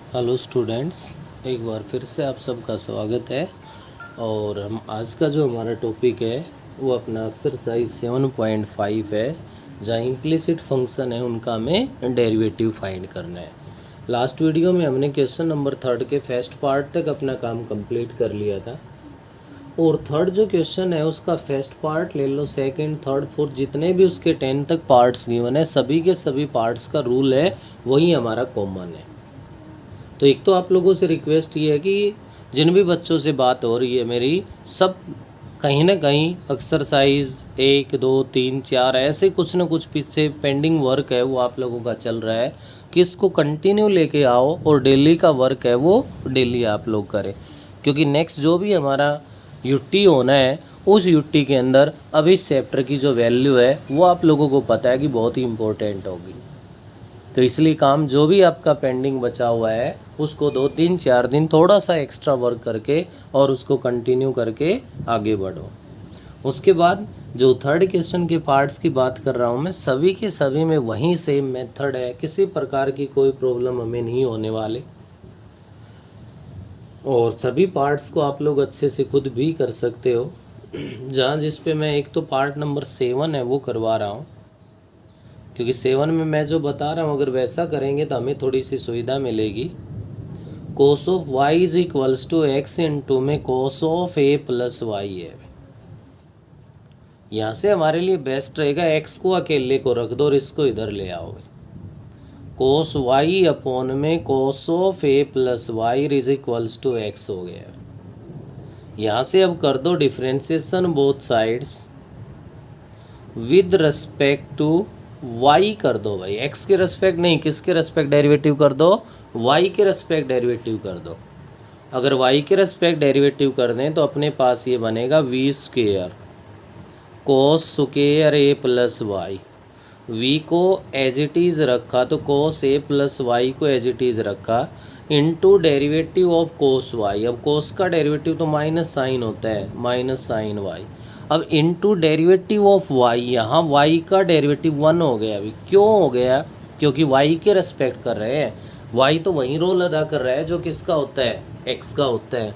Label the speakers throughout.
Speaker 1: Hello students, एक बार फिर से आप सबका स्वागत है। और हम आज का जो हमारा टॉपिक है वो अपना एक्सरसाइज 7.5 है, जहाँ इम्प्लिसिट फंक्शन है उनका हमें डेरिवेटिव फाइंड करना है। लास्ट वीडियो में हमने क्वेश्चन नंबर 3 के फर्स्ट पार्ट तक अपना काम कंप्लीट कर लिया था, और थर्ड जो क्वेश्चन है उसका फर्स्ट पार्ट ले लो, सेकंड, थर्ड, फोर्थ, जितने भी उसके 10 तक पार्ट्स गिवन है सभी के सभी पार्ट्स का रूल है वही हमारा कॉमन है। तो एक तो आप लोगों से रिक्वेस्ट ये है कि जिन भी बच्चों से बात हो रही है मेरी, सब कहीं ना कहीं एक्सरसाइज 1, 2, 3, 4 ऐसे कुछ ना कुछ पीछे पेंडिंग वर्क है वो आप लोगों का चल रहा है कि इसको कंटिन्यू लेके आओ, और डेली का वर्क है वो डेली आप लोग करें, क्योंकि नेक्स्ट जो भी हमारा यूटी होना है उस यूटी के अंदर अब इस चैप्टर की जो वैल्यू है वो आप लोगों को पता है कि बहुत ही इम्पोर्टेंट होगी। तो इसलिए काम जो भी आपका पेंडिंग बचा हुआ है उसको 2, 3, 4 दिन थोड़ा सा एक्स्ट्रा वर्क करके और उसको कंटिन्यू करके आगे बढ़ो। उसके बाद जो थर्ड क्वेश्चन के पार्ट्स की बात कर रहा हूँ मैं, सभी के सभी में वही सेम मेथड है, किसी प्रकार की कोई प्रॉब्लम हमें नहीं होने वाले, और सभी पार्ट्स को आप लोग अच्छे से खुद भी कर सकते हो। जहाँ जिस पे मैं एक तो पार्ट नंबर 7 है वो करवा रहा हूँ, क्योंकि 7 में मैं जो बता रहा हूँ अगर वैसा करेंगे तो हमें थोड़ी सी सुविधा मिलेगी। Cos of Y is equals to x into में cos of A plus Y है। यहाँ से हमारे लिए बेस्ट रहेगा एक्स को अकेले को रख दो और इसको इधर ले आओ। कोस वाई अपॉन में cos of A plus Y is equals to x हो गया। यहाँ से अब कर दो differentiation both sides with respect to Y कर दो भाई, एक्स के रेस्पेक्ट नहीं, किसके रेस्पेक्ट डेरिवेटिव कर दो, वाई के रेस्पेक्ट डेरिवेटिव कर दो। अगर वाई के रेस्पेक्ट डेरिवेटिव कर दें तो अपने पास ये बनेगा V square cos square A plus Y. V को एज इट इज़ रखा तो कोस ए प्लस वाई को एज इट इज़ रखा into derivative of cos Y. अब कोस का डेरिवेटिव तो माइनस साइन होता है, माइनस साइन वाई। अब इनटू डेरिवेटिव ऑफ वाई, यहाँ वाई का डेरिवेटिव 1 हो गया। अभी क्यों हो गया? क्योंकि वाई के रेस्पेक्ट कर रहे हैं, वाई तो वही रोल अदा कर रहा है जो किसका होता है, एक्स का होता है।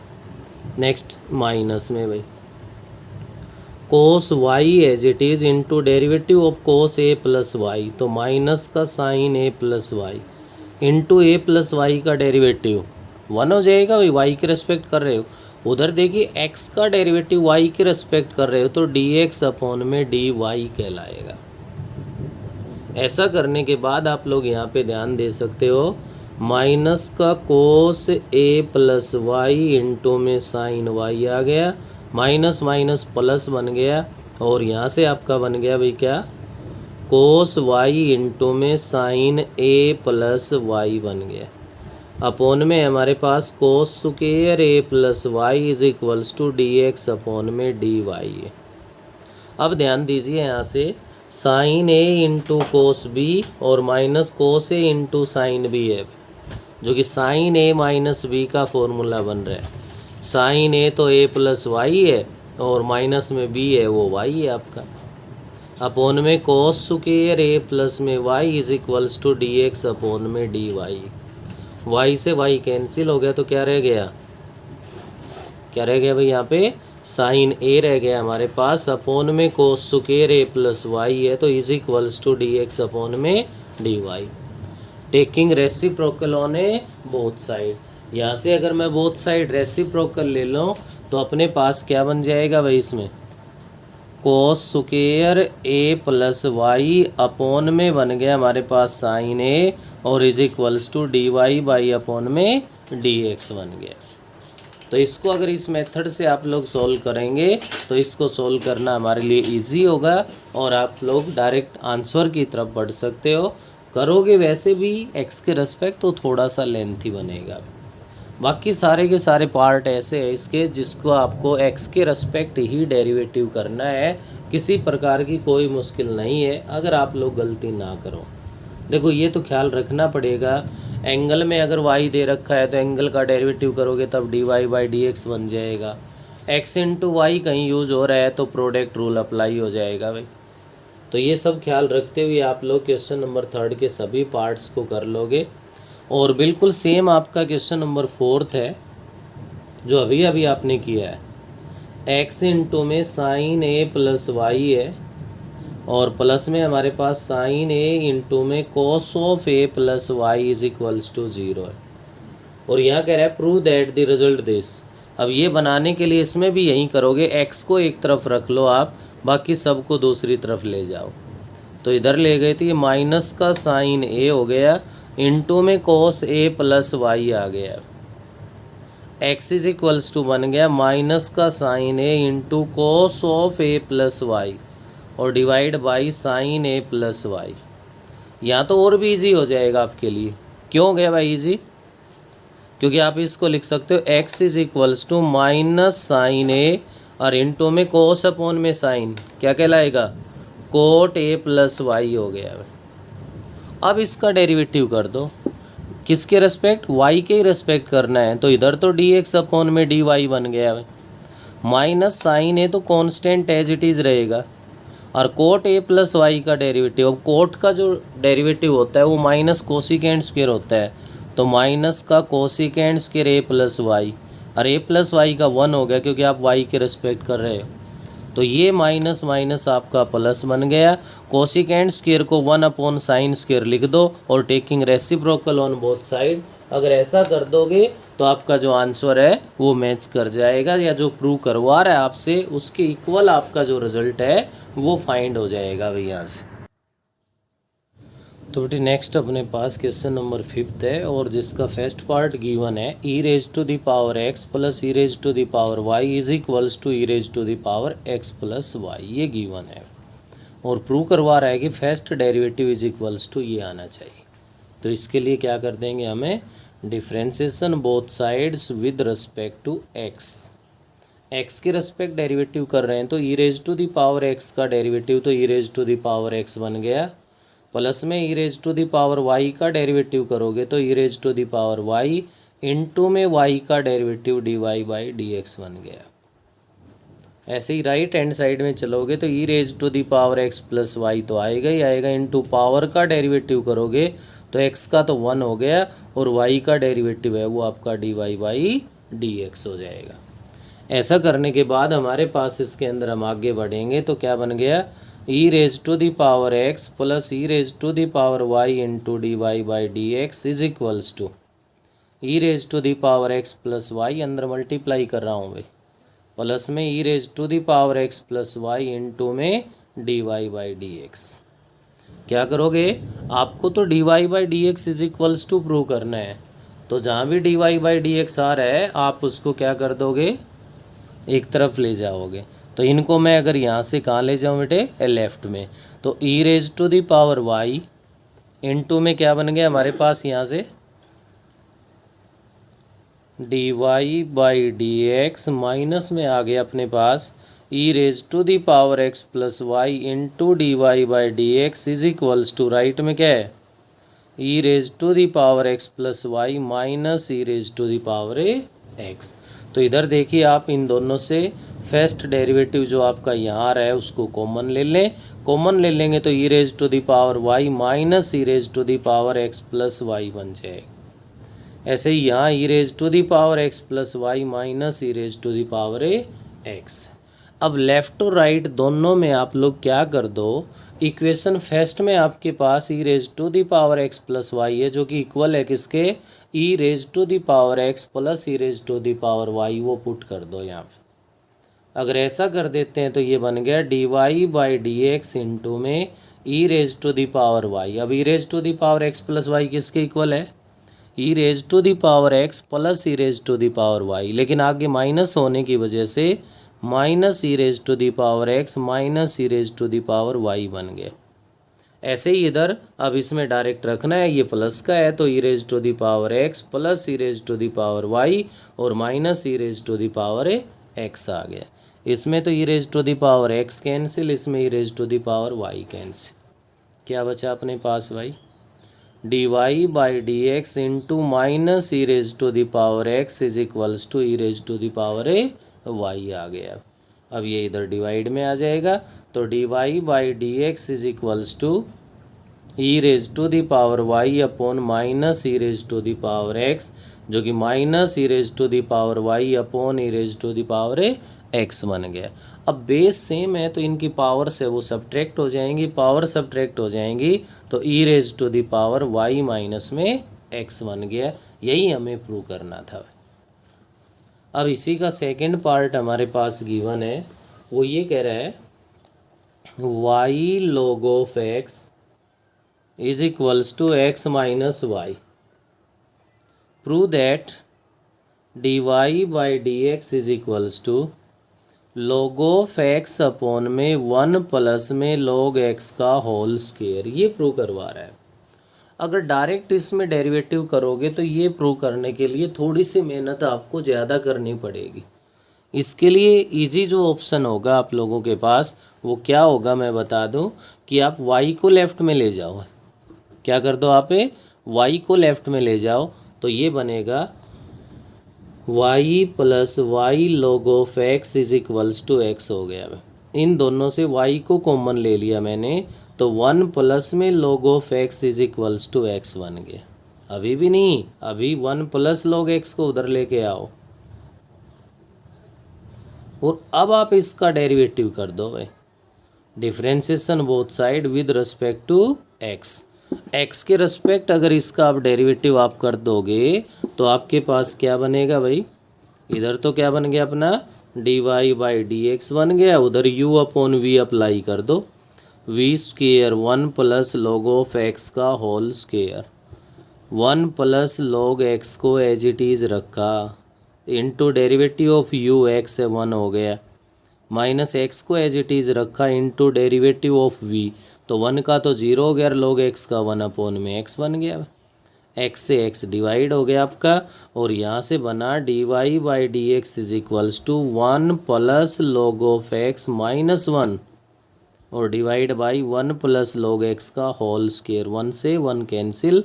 Speaker 1: नेक्स्ट माइनस में भाई cos Y as it is into derivative of cos A plus Y, तो माइनस का sine A plus Y into A plus Y का डेरिवेटिव 1 हो जाएगा भाई, वाई के रेस्पेक्ट कर रहे हो। उधर देखिए एक्स का डेरिवेटिव वाई के रेस्पेक्ट कर रहे हो तो डी एक्स अपॉन में डी वाई कहलाएगा। ऐसा करने के बाद आप लोग यहाँ पे ध्यान दे सकते हो, माइनस का कोस ए प्लस वाई इंटू में साइन वाई आ गया, माइनस माइनस प्लस बन गया, और यहाँ से आपका बन गया भाई क्या, कोस वाई इंटू में साइन ए प्लस वाई बन गया। अपोन में हमारे पास cos square A plus Y is equals to D X upon में डी वाई है। अब ध्यान दीजिए यहाँ से साइन ए इंटू कोस बी और माइनस कोस ए इंटू साइन बी है, जो कि साइन ए माइनस बी का फॉर्मूला बन रहा है। साइन ए तो ए प्लस वाई है और माइनस में बी है वो वाई है आपका। अपोन में कोस स्क्वायर ए प्लस में Y is equals to D X upon में डी वाई। वाई से वाई कैंसिल हो गया तो क्या रह गया, क्या रह गया भाई, यहाँ पे साइन ए रह गया हमारे पास, अपोन में कोस स्क्वायर ए प्लस वाई है तो is equals to D X upon में D Y. Taking reciprocal on a both side, यहाँ से अगर मैं बोथ साइड रेसिप्रोकल ले लूँ तो अपने पास क्या बन जाएगा भाई, इसमें कोस स्क्वायर ए प्लस वाई अपोन में बन गया हमारे पास साइन ए और is equals to D Y by upon में डी एक्स बन गया। तो इसको अगर इस मेथड से आप लोग सोल्व करेंगे तो इसको सोल्व करना हमारे लिए इजी होगा और आप लोग डायरेक्ट आंसर की तरफ बढ़ सकते हो। करोगे वैसे भी एक्स के रेस्पेक्ट तो थोड़ा सा लेंथी बनेगा, बाकी सारे के सारे पार्ट ऐसे हैं इसके जिसको आपको एक्स के रेस्पेक्ट ही डेरिवेटिव करना है, किसी प्रकार की कोई मुश्किल नहीं है अगर आप लोग गलती ना करो। देखो ये तो ख्याल रखना पड़ेगा, एंगल में अगर वाई दे रखा है तो एंगल का डेरिवेटिव करोगे तब D Y by D x बन जाएगा। एक्स इंटू वाई कहीं यूज़ हो रहा है तो प्रोडक्ट रूल अप्लाई हो जाएगा भाई। तो ये सब ख्याल रखते हुए आप लोग क्वेश्चन नंबर 3 के सभी पार्ट्स को कर लोगे। और बिल्कुल सेम आपका क्वेश्चन नंबर 4 है जो अभी अभी आपने किया है। x इंटू में साइन ए प्लस वाई है और प्लस में हमारे पास साइन ए इंटू में cos of A plus Y is equals to 0 है। और यहाँ कह रहा है prove that the result this. अब ये बनाने के लिए इसमें भी यही करोगे, x को एक तरफ रख लो आप, बाकी सब को दूसरी तरफ ले जाओ। तो इधर ले गए थे, ये माइनस का साइन ए हो गया इंटू में कोस ए प्लस वाई आ गया। x इज इक्वल्स टू बन गया माइनस का sine A into cos of A plus Y और divide by sine A plus Y. यहाँ तो और भी इजी हो जाएगा आपके लिए। क्यों हो गया भाई इजी? क्योंकि आप इसको लिख सकते हो x is equals to minus sine A और इंटू में कोस अपॉन में साइन, क्या कहलाएगा? कोट ए प्लस वाई हो गया। अब इसका डेरिवेटिव कर दो, किसके रेस्पेक्ट? y के ही रेस्पेक्ट करना है। तो इधर तो dx अपॉन में dy बन गया है। माइनस साइन ए तो कांस्टेंट एज इट इज़ रहेगा और कोट ए प्लस वाई का डेरिवेटिव, अब कोट का जो डेरिवेटिव होता है वो माइनस कोसिकेंड स्क्वायर होता है, तो माइनस का कोसिकेंड स्क्वायर ए प्लस वाई और ए प्लस वाई का 1 हो गया क्योंकि आप y के रेस्पेक्ट कर रहे हो। तो ये माइनस माइनस आपका प्लस बन गया। कोसिकेंड स्क्वायर को 1 अपॉन साइन स्क्वायर लिख दो और taking reciprocal on both side. अगर ऐसा कर दोगे तो आपका जो आंसर है वो मैच कर जाएगा, या जो प्रूव करवा रहा है आपसे उसके इक्वल आपका जो रिजल्ट है वो फाइंड हो जाएगा भैया से। तो बेटे नेक्स्ट अपने पास क्वेश्चन नंबर 5 है और जिसका फर्स्ट पार्ट गिवन है E raise to the power x plus E raise to the power Y is equals to E raise to the power x plus Y, ये गिवन है और prove करवा रहा है कि first derivative is equals to ये आना चाहिए। तो इसके लिए क्या कर देंगे, हमें differentiation both sides with respect to x. X के रिस्पेक्ट डेरिवेटिव कर रहे हैं तो ई raise to the power X का डेरिवेटिव तो ई raise to the power x बन गया, प्लस में E raise to the power Y का डेरिवेटिव करोगे तो ई raise to the power Y into में वाई का derivative D Y by D x बन गया। ऐसे ही राइट हैंड साइड में चलोगे तो ई raise to the power x plus Y तो आएगा ही आएगा, इंटू पावर का डेरिवेटिव करोगे तो एक्स का तो 1 हो गया और वाई का डेरिवेटिव है वो आपका d Y by D x हो जाएगा। ऐसा करने के बाद हमारे पास इसके अंदर हम आगे बढ़ेंगे तो क्या बन गया, E raise to the power x plus E raise to the power Y into D Y by D x is equals to E raise to the power x plus Y, अंदर मल्टीप्लाई कर रहा हूँ भाई, plus में E raise to the power x plus Y into में D Y by D X. क्या करोगे, आपको तो D Y by D x is equals to prove करना है, तो जहाँ भी D Y by D X आ रहा है आप उसको क्या कर दोगे, एक तरफ ले जाओगे। तो इनको मैं अगर यहाँ से कहाँ ले जाऊँ बेटे, लेफ्ट में, तो ई raise to the power Y into में क्या बन गया हमारे पास यहाँ से D Y by D X, minus में आ गया अपने पास E raise to the power x plus Y into D Y by D x is equals to, right में क्या है, E raise to the power x plus Y minus E raise to the power X. तो इधर देखिए आप इन दोनों से first derivative जो आपका यहाँ आ रहा है उसको कॉमन ले लें, कॉमन ले लेंगे तो ई raise to the power Y minus E raise to the power x plus Y बन जाएगा। ऐसे ही यहाँ E raise to the power x plus Y minus E raise to the power X. अब लेफ़्ट टू राइट दोनों में आप लोग क्या कर दो, इक्वेशन फर्स्ट में आपके पास E raise to the power x plus Y है जो कि इक्वल है किसके, E raise to the power x plus E raise to the power Y, वो पुट कर दो यहाँ पे। अगर ऐसा कर देते हैं तो ये बन गया D Y by D x into में E raise to the power Y. अब E raise to the power x plus Y किसके इक्वल है, E raise to the power x plus E raise to the power Y, लेकिन आगे minus होने की वजह से minus E raise to the power X minus E raise to the power Y बन गया। ऐसे ही इधर अब इसमें डायरेक्ट रखना है, ये प्लस का है तो ई raise to the power x plus E raise to the power y और minus E raise to the power x आ गया। इसमें तो ई raise to the power x cancel, इसमें e raise to the power y cancel. क्या बचा अपने पास भाई, d Y by D x into minus E raise to the power x is equals to E raise to the power Y आ गया। अब ये इधर डिवाइड में आ जाएगा तो D Y by D x is equals to E raise to the power y upon minus E raise to the power x, जो कि minus E raise to the power y upon e raise to the power x बन गया। अब base same है तो इनकी power से वो सब्ट्रैक्ट हो जाएंगी, पावर सब्ट्रैक्ट हो जाएंगी तो ई raise to the power Y minus में एक्स बन गया। यही हमें प्रूव करना था। अब इसी का सेकंड पार्ट हमारे पास गिवन है, वो ये कह रहा है y log of x is equals to x minus y. Prove that d Y by D x is equals to log of x upon में 1 प्लस में log एक्स का होल स्क्वायर। ये प्रूव करवा रहा है। अगर डायरेक्ट इसमें derivative करोगे तो ये प्रूव करने के लिए थोड़ी सी मेहनत आपको ज़्यादा करनी पड़ेगी। इसके लिए इजी जो ऑप्शन होगा आप लोगों के पास वो क्या होगा मैं बता दूं कि आप y को लेफ़्ट में ले जाओ। क्या कर दो आप y को लेफ़्ट में ले जाओ तो ये बनेगा y plus y log of x is equals to x हो गया। इन दोनों से y को कॉमन ले लिया मैंने तो 1 प्लस में log of x is equals to x बन गया। अभी भी नहीं, अभी 1 प्लस log एक्स को उधर लेके आओ और अब आप इसका डेरिवेटिव कर दो भाई। Differentiation both side with respect to x. X के रिस्पेक्ट अगर इसका आप डेरिवेटिव आप कर दोगे तो आपके पास क्या बनेगा भाई, इधर तो क्या बन गया अपना d Y by D x बन गया, उधर यू अपॉन वी अप्लाई कर दो। V square 1 plus log of x का whole square, 1 plus log x को एज इट इज़ रखा into derivative of u x से 1 हो गया, माइनस एक्स को एज इट इज़ रखा इंटू डेरिवेटिव ऑफ वी, तो 1 का तो 0 हो गया, log एक्स का 1 अपॉन में एक्स बन गया। एक्स से एक्स डिवाइड हो गया आपका और यहाँ से बना d Y by D x is equals to 1 plus log of x minus 1 और divide by 1 plus log x का होल स्क्वायर, 1 से 1 cancel,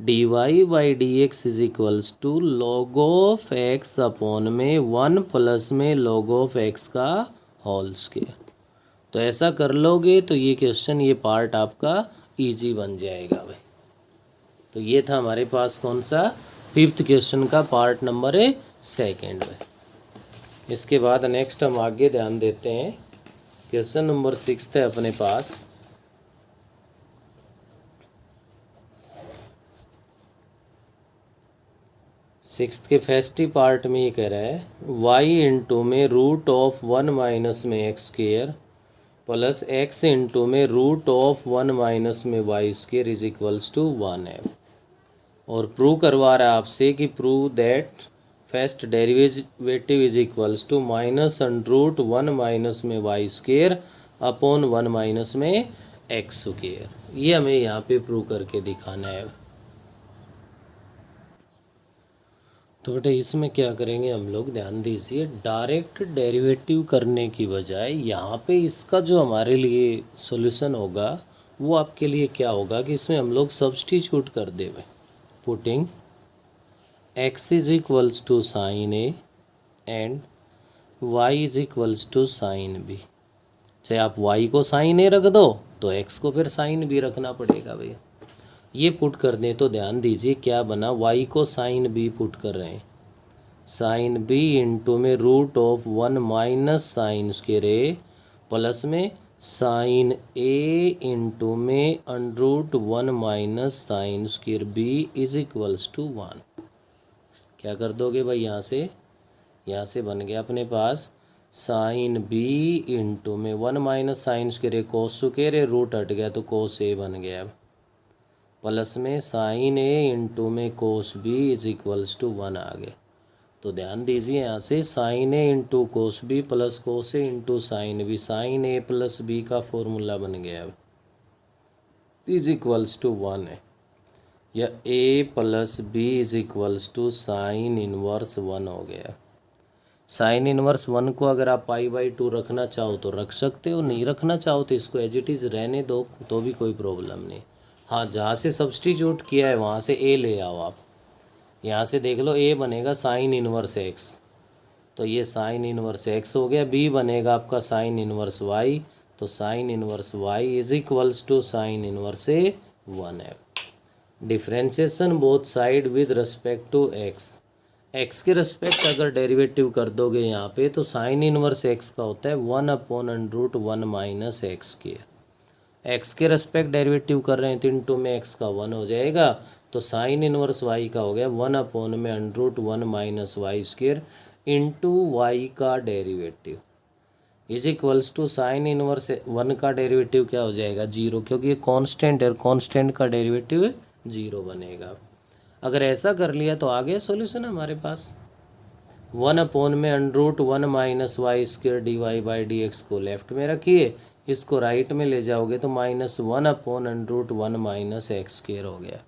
Speaker 1: d Y by D x is equals to log of x upon में 1 plus में log of x का whole square. तो ऐसा कर लोगे तो ये क्वेश्चन ये पार्ट आपका इजी बन जाएगा भाई। तो ये था हमारे पास कौन सा 5th क्वेश्चन का पार्ट नंबर 2 भाई। इसके बाद नेक्स्ट हम आगे ध्यान देते हैं, क्वेश्चन नंबर 6 है अपने पास। सिक्स्थ के फर्स्ट पार्ट में ये कह रहा है वाई इंटू में रूट ऑफ 1 माइनस में x square plus x into में रूट ऑफ 1 माइनस में y square is equals to 1 है। और प्रूव करवा रहा है आपसे कि prove that first derivative is equals to minus under root 1 minus में वाई स्क्वेयर अपॉन 1 माइनस में एक्स स्क्वेयर। ये हमें यहाँ पे प्रूव करके दिखाना है। तो बेटा इसमें क्या करेंगे हम लोग, ध्यान दीजिए, डायरेक्ट डेरिवेटिव करने की बजाय यहाँ पे इसका जो हमारे लिए सॉल्यूशन होगा वो आपके लिए क्या होगा कि इसमें हम लोग सब्स्टिट्यूट कर देंगे। Putting x is equals to sine a and y is equals to sine b. चाहे आप y को साइन ए रख दो तो x को फिर साइन बी रखना पड़ेगा भैया। ये पुट कर दें तो ध्यान दीजिए क्या बना, y को साइन बी पुट कर रहे हैं, साइन बी इंटू में root of 1 minus sine square A plus में साइन ए इंटू में under root 1 minus sine square b is equals to 1। क्या कर दोगे भाई, यहाँ से बन गया अपने पास साइन बी इंटू में 1 माइनस साइन स्क्वायर ए कोस स्क्वायर ए, रूट हट गया तो कोस ए बन गया, प्लस में साइन ए इंटू में cos b is equals to 1 आ गया। तो ध्यान दीजिए यहाँ से साइन ए into cos b plus cos ए इंटू साइन बी, साइन ए प्लस बी का फॉर्मूला बन गया इज इक्वल्स टू 1 है, या a plus b is equals to sine inverse 1 हो गया। साइन इनवर्स 1 को अगर आप π/2 रखना चाहो तो रख सकते हो, नहीं रखना चाहो तो इसको एज इट इज़ रहने दो तो भी कोई प्रॉब्लम नहीं। हाँ, जहाँ से सब्स्टिट्यूट किया है वहाँ से ए ले आओ आप। यहाँ से देख लो ए बनेगा साइन इनवर्स एक्स, तो ये साइन इनवर्स एक्स हो गया। बी बनेगा आपका साइन इनवर्स वाई, तो sine inverse y is equals to sine inverse a 1f। Differentiation both side with respect to x. X के रिस्पेक्ट अगर डेरिवेटिव कर दोगे यहाँ पे तो साइन इनवर्स एक्स का होता है 1/√1 माइनस एक्स स्क्वायर। एक्स के रिस्पेक्ट डेरिवेटिव कर रहे हैं तो इनटू में एक्स का 1 हो जाएगा, तो साइन इनवर्स वाई का हो गया 1/√1 minus y square into y का derivative is equals to sine inverse 1 का डेरिवेटिव क्या हो जाएगा 0, क्योंकि ये कांस्टेंट है, कांस्टेंट का डेरिवेटिव 0 बनेगा। अगर ऐसा कर लिया तो आ गया सॉल्यूशन हमारे पास। 1/√1 minus y square d Y by D x को लेफ्ट में रखिए, इसको राइट में ले जाओगे तो -1/√1 माइनस एक्स स्क्वायर हो गया,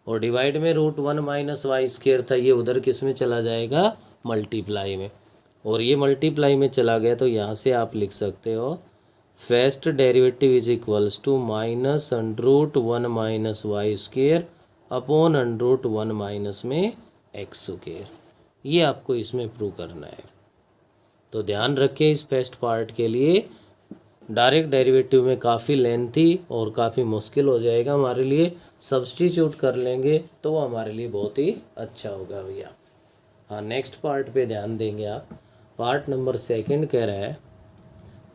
Speaker 1: और डिवाइड में √1 माइनस वाई स्क्वायर था, ये उधर किस में चला जाएगा मल्टीप्लाई में, और ये मल्टीप्लाई में चला गया तो यहाँ से आप लिख सकते हो first derivative is equals to -√1 minus y square upon √1 minus में एक्स स्क्वायर। ये आपको इसमें प्रूव करना है। तो ध्यान रखें इस फर्स्ट पार्ट के लिए डायरेक्ट डेरिवेटिव में काफ़ी लेंथी और काफ़ी मुश्किल हो जाएगा हमारे लिए, सब्स्टिट्यूट कर लेंगे तो वो हमारे लिए बहुत ही अच्छा होगा भैया। हाँ, नेक्स्ट पार्ट पे ध्यान देंगे आप। पार्ट नंबर 2 कह रहा है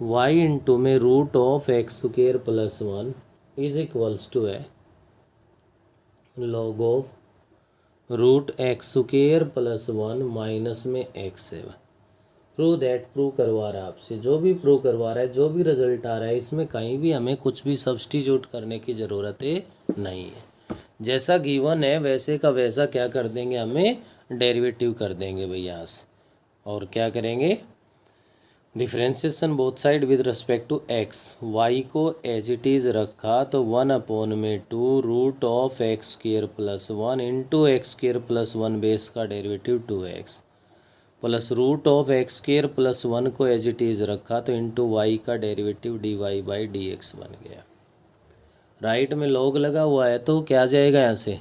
Speaker 1: y इंटू में √(x² + 1 इज इक्वल्स टू है log ऑफ √(x² + 1 माइनस में x7। प्रूव दैट, प्रूव करवा रहा है आपसे, जो भी प्रूव करवा रहा है, जो भी रिजल्ट आ रहा है, इसमें कहीं भी हमें कुछ भी सब्स्टिट्यूट करने की ज़रूरत नहीं है। जैसा गिवन है वैसे का वैसा क्या कर देंगे, हमें डेरिवेटिव कर देंगे भैया यहाँ से, और क्या करेंगे differentiation both side with respect to x. Y को एज इट इज़ रखा तो 1/2 √(x² + 1 इंटू x² + 1 बेस का डेरिवेटिव 2x प्लस √(x² + 1 को एज इट इज़ रखा तो इंटू वाई का डेरिवेटिव dy बाई dx बन गया। राइट में लॉग लगा हुआ है तो क्या जाएगा यहाँ से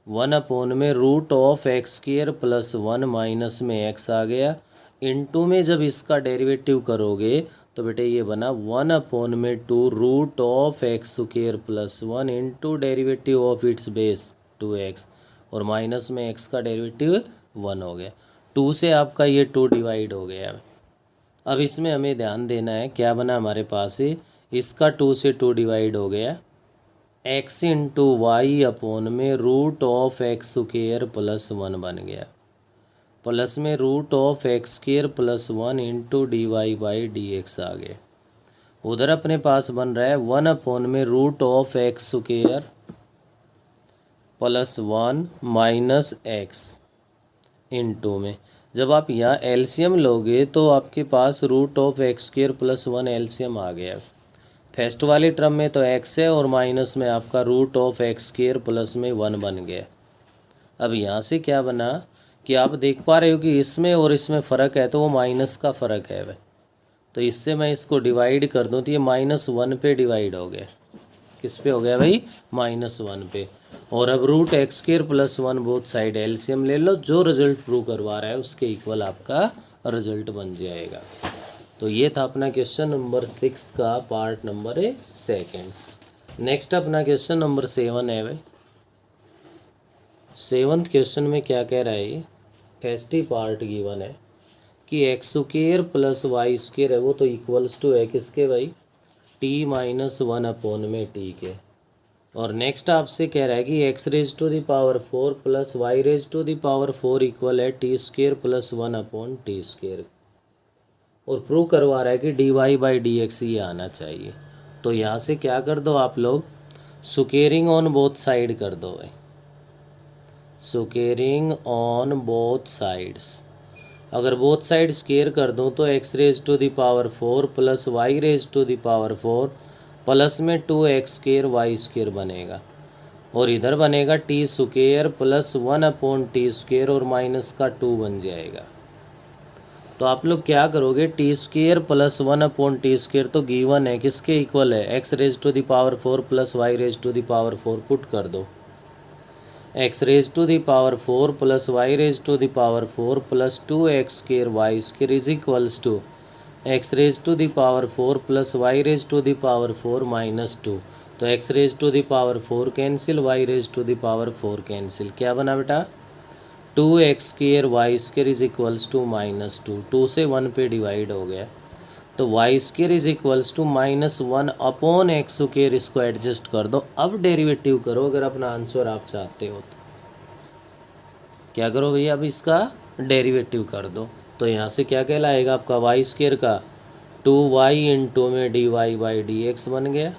Speaker 1: 1/√(x² + 1 माइनस में x आ गया, इंटू में जब इसका डेरिवेटिव करोगे तो बेटे ये बना 1/2 √(x² + 1 into derivative of its base 2x, और माइनस में x का डेरिवेटिव 1 हो गया। 2 से आपका ये 2 डिवाइड हो गया। अब इसमें हमें ध्यान देना है, क्या बना हमारे पास है, इसका 2 से 2 डिवाइड हो गया, x इंटू वाई अपॉन में √(x² + 1 बन गया, प्लस में √(x² + 1 into dy by dx आ गए। उधर अपने पास बन रहा है 1/√(x² + 1 माइनस x इंटू में जब आप यहाँ एलसीएम लोगे तो आपके पास √(x² + 1 एलसीएम आ गया। फर्स्ट वाले टर्म में तो x है और माइनस में आपका √(x² + में 1 बन गया। अब यहाँ से क्या बना कि आप देख पा रहे हो कि इसमें और इसमें फ़र्क है तो वो माइनस का फ़र्क है भाई, तो इससे मैं इसको डिवाइड कर दूँ तो ये -1 पे डिवाइड हो गया। किस पे हो गया भाई -1 पे। और अब √(x² + 1 बोथ साइड एलसीएम ले लो, जो रिजल्ट प्रूव करवा रहा है उसके इक्वल आपका रिजल्ट बन जाएगा। तो ये था अपना क्वेश्चन नंबर 6 का पार्ट नंबर 2। नेक्स्ट अपना क्वेश्चन नंबर 7 है भाई। 7th क्वेश्चन में क्या कह रहा है, फर्स्ट ही पार्ट गिवन है कि x² + y² है वो तो इक्वल्स टू है किसके भाई t-1 में t के, और नेक्स्ट आपसे कह रहा है कि x⁴ प्लस y⁴ इक्वल है t² + 1 t², और प्रूव करवा रहा है कि dy बाई dx ये आना चाहिए। तो यहाँ से क्या कर दो आप लोग, स्क्वेयरिंग ऑन बोथ साइड कर दो भाई, स्क्वेयरिंग ऑन बोथ साइड्स। अगर बोथ साइड स्क्वेयर कर दूँ तो x⁴ प्लस y⁴ प्लस में 2x² y² बनेगा, और इधर बनेगा t² + 1/t² और माइनस का 2 बन जाएगा। तो आप लोग क्या करोगे, t² + 1/t² तो गिवन है किसके इक्वल है x⁴ प्लस y⁴ पुट कर दो, x⁴ plus y⁴ plus 2x² y² is equals to x raise to the power 4 plus y raise to the power 4 minus 2। तो x raise to the power 4 cancel, y raise to the power 4 cancel. क्या बना बेटा? 2x² y square is equals to -2। 2 से 1 पे divide हो गया, तो y square is equals to -1 upon x square. इसको एडजस्ट कर दो। अब डेरिवेटिव करो अगर अपना आंसर आप चाहते हो तो। क्या करो भैया? अब इसका डेरिवेटिव कर दो। तो यहाँ से क्या कहलाएगा आपका? वाई स्क्र का 2y इंटू में dy/dx बन गया।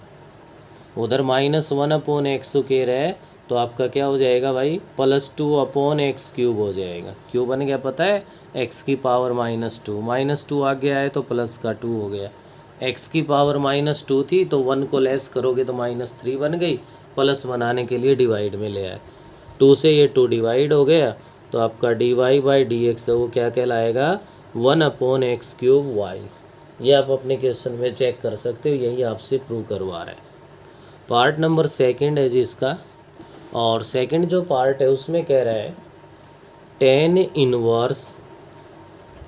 Speaker 1: उधर -1 अपॉन एक्स स्क्र है, तो आपका क्या हो जाएगा भाई? +2 अपॉन एक्स क्यूब हो जाएगा। क्यों बन गया पता है? एक्स की पावर -2, -2 आ गया है तो प्लस का 2 हो गया। एक्स की पावर -2 थी तो 1 को लेस करोगे तो -3 बन गई। प्लस बनाने के लिए डिवाइड में ले आए, 2 से ये 2 डिवाइड हो गया, तो आपका dy/dx है वो क्या कहलाएगा? 1 अपॉन एक्स क्यूब वाई। ये आप अपने क्वेश्चन में चेक कर सकते हो, यही आपसे प्रूव करवा रहा है। पार्ट नंबर सेकंड है जी इसका, और सेकंड जो पार्ट है उसमें कह रहा है tan inverse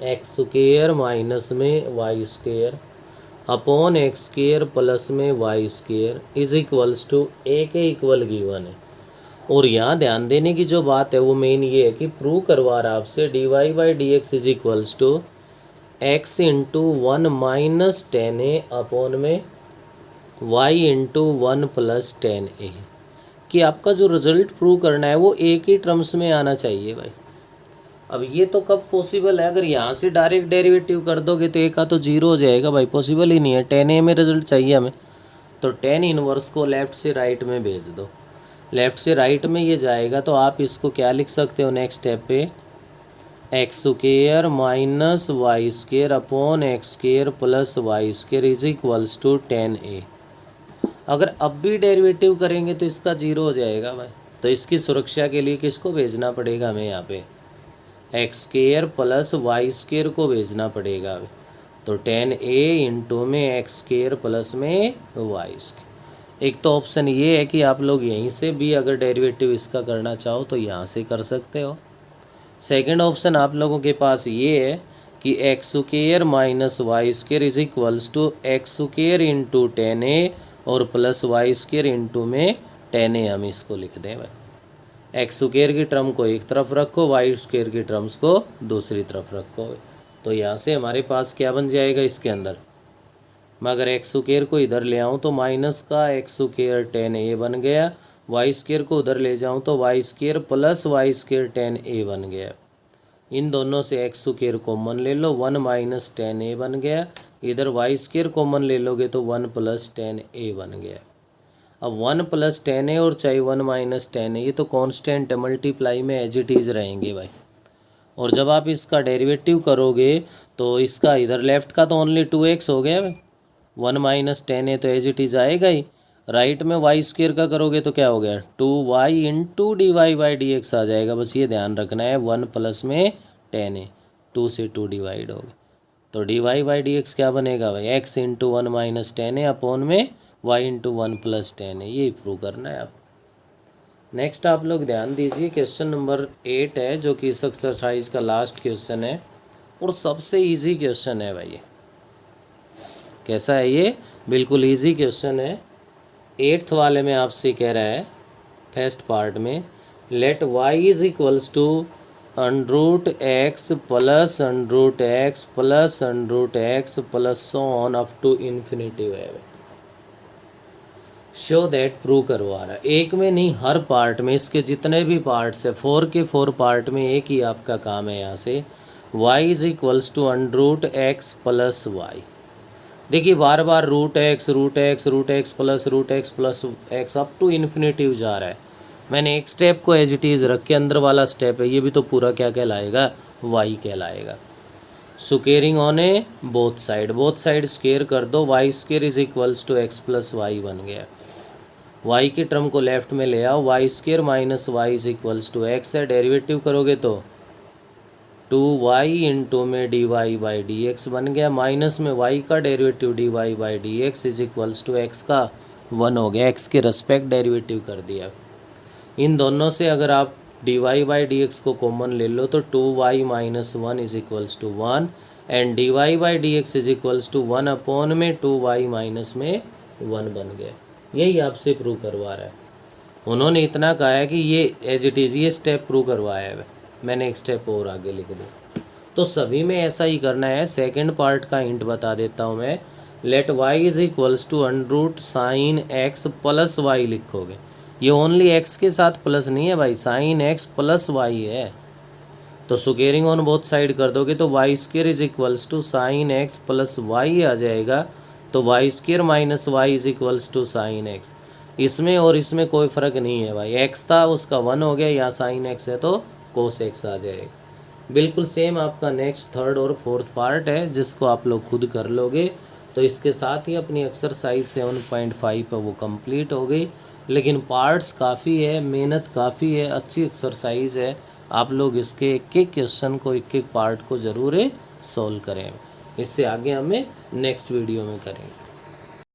Speaker 1: x square minus में y square upon x square plus में y square is equals to a के इक्वल गिवन है। और यहाँ ध्यान देने की जो बात है वो मेन ये है कि प्रूव करवा रहा है आपसे dy/dx is equals to x into 1 minus tan a upon में y into 1 plus tan a, कि आपका जो रिजल्ट प्रूव करना है वो एक ही टर्म्स में आना चाहिए भाई। अब ये तो कब पॉसिबल है? अगर यहाँ से डायरेक्ट डेरिवेटिव कर दोगे तो ए का तो 0 हो जाएगा भाई, पॉसिबल ही नहीं है। टेन ए में रिजल्ट चाहिए हमें, तो tan इनवर्स को लेफ़्ट से राइट में भेज दो। लेफ़्ट से राइट में ये जाएगा तो आप इसको क्या लिख सकते हो नेक्स्ट स्टेप पे? X square minus y square upon x square plus y square is equals to tan a. अगर अब भी डेरिवेटिव करेंगे तो इसका 0 हो जाएगा भाई। तो इसकी सुरक्षा के लिए किसको भेजना पड़ेगा हमें? यहाँ पे x square plus y square को भेजना पड़ेगा। तो tan ए इंटू में एक्स स्क्र प्लस में वाई स्क्र। एक तो ऑप्शन ये है कि आप लोग यहीं से भी अगर डेरिवेटिव इसका करना चाहो तो यहाँ से कर सकते हो। सेकंड ऑप्शन आप लोगों के पास ये है कि x square minus y square is equals to x square into tan a और प्लस वाई स्क्र इंटू में tan ए, हम इसको लिख दें भाई। एक्स स्क्र की टर्म को एक तरफ रखो, वाई स्क्र की टर्म्स को दूसरी तरफ रखो। तो यहाँ से हमारे पास क्या बन जाएगा इसके अंदर? मैं अगर एक्स स्क्र को इधर ले आऊँ तो माइनस का एक्स स्क्र tan ए बन गया, वाई स्क्र को उधर ले जाऊँ तो y square plus y square tan a बन गया। इन दोनों से एक्स स्क्र कॉमन ले लो, 1 माइनस tan ए बन गया। इधर वाई स्क्र कॉमन ले लोगे तो 1 प्लस tan ए बन गया। अब 1 प्लस tan ए और चाहे 1 माइनस tan ए, ये तो कांस्टेंट मल्टीप्लाई में एज इट इज़ रहेंगे भाई। और जब आप इसका डेरिवेटिव करोगे तो इसका इधर लेफ्ट का तो ओनली 2x हो गया भाई, 1 माइनस tan ए तो एज इट इज़ आएगा ही। राइट में वाई स्क्र का करोगे तो क्या हो गया? 2y इंटू dy/dx आ जाएगा। बस ये ध्यान रखना है, 1 प्लस में tan ए, 2 से 2 डिवाइड हो गया, तो dy/dx क्या बनेगा भाई? x इंटू 1 माइनस tan ए अपॉन में y इंटू 1 प्लस tan ए। ये प्रूव करना है आप। नेक्स्ट आप लोग ध्यान दीजिए, क्वेश्चन नंबर 8 है जो कि इस एक्सरसाइज का लास्ट क्वेश्चन है और सबसे इजी क्वेश्चन है भाई। कैसा है ये? बिल्कुल इजी क्वेश्चन है। 8th वाले में आपसे कह रहा है फर्स्ट पार्ट में, let y is equals to √x plus √x plus √x plus so on up to infinity है। शो दैट प्रूव करवा रहा है। एक में नहीं, हर पार्ट में, इसके जितने भी पार्ट्स है 4 के 4 पार्ट में एक ही आपका काम है। यहाँ से y is equals to √x plus y. देखिए बार बार √x plus x up to infinity जा रहा है। मैंने एक स्टेप को एज इट इज़ रख के, अंदर वाला स्टेप है ये भी तो पूरा क्या कहलाएगा? y कहलाएगा। Squaring on a both side square कर दो, y square is equals to x plus Y बन गया। y की टर्म को लेफ्ट में ले आओ, y square minus y is equals to x है। डेरिवेटिव करोगे तो 2y इंटू में dy/dx बन गया, माइनस में y का derivative dy/dx is equals to x का 1 हो गया। x के रेस्पेक्ट डेरिवेटिव कर दिया। इन दोनों से अगर आप dy/dx को कॉमन ले लो तो 2y minus 1 is equals to 1। And d Y by D x is equals to 1 में 2y माइनस में 1 बन गया। यही आपसे प्रूव करवा रहा है। उन्होंने इतना कहा है कि ये एज इट इज़ ये स्टेप प्रूव करवाया है, मैंने एक स्टेप और आगे लिख दिया। तो सभी में ऐसा ही करना है। सेकंड पार्ट का हिंट बता देता हूँ मैं। Let y is equals to under sine x plus y लिखोगे। ये ओनली x के साथ प्लस नहीं है भाई, साइन एक्स प्लस वाई है। तो स्क्वेयरिंग ऑन बोथ साइड कर दोगे तो y square is equals to sine x plus y आ जाएगा। तो y square minus y is equals to sine x. इसमें और इसमें कोई फ़र्क नहीं है भाई, एक्स था उसका 1 हो गया, या साइन एक्स है तो कोस एक्स आ जाएगा। बिल्कुल सेम आपका नेक्स्ट थर्ड और फोर्थ पार्ट है, जिसको आप लोग खुद कर लोगे। तो इसके साथ ही अपनी एक्सरसाइज 7.5 है वो कंप्लीट हो गई। लेकिन पार्ट्स काफ़ी है, मेहनत काफ़ी है, अच्छी एक्सरसाइज है। आप लोग इसके एक एक क्वेश्चन को, एक एक पार्ट को ज़रूर सॉल्व करें। इससे आगे हमें नेक्स्ट वीडियो में करेंगे।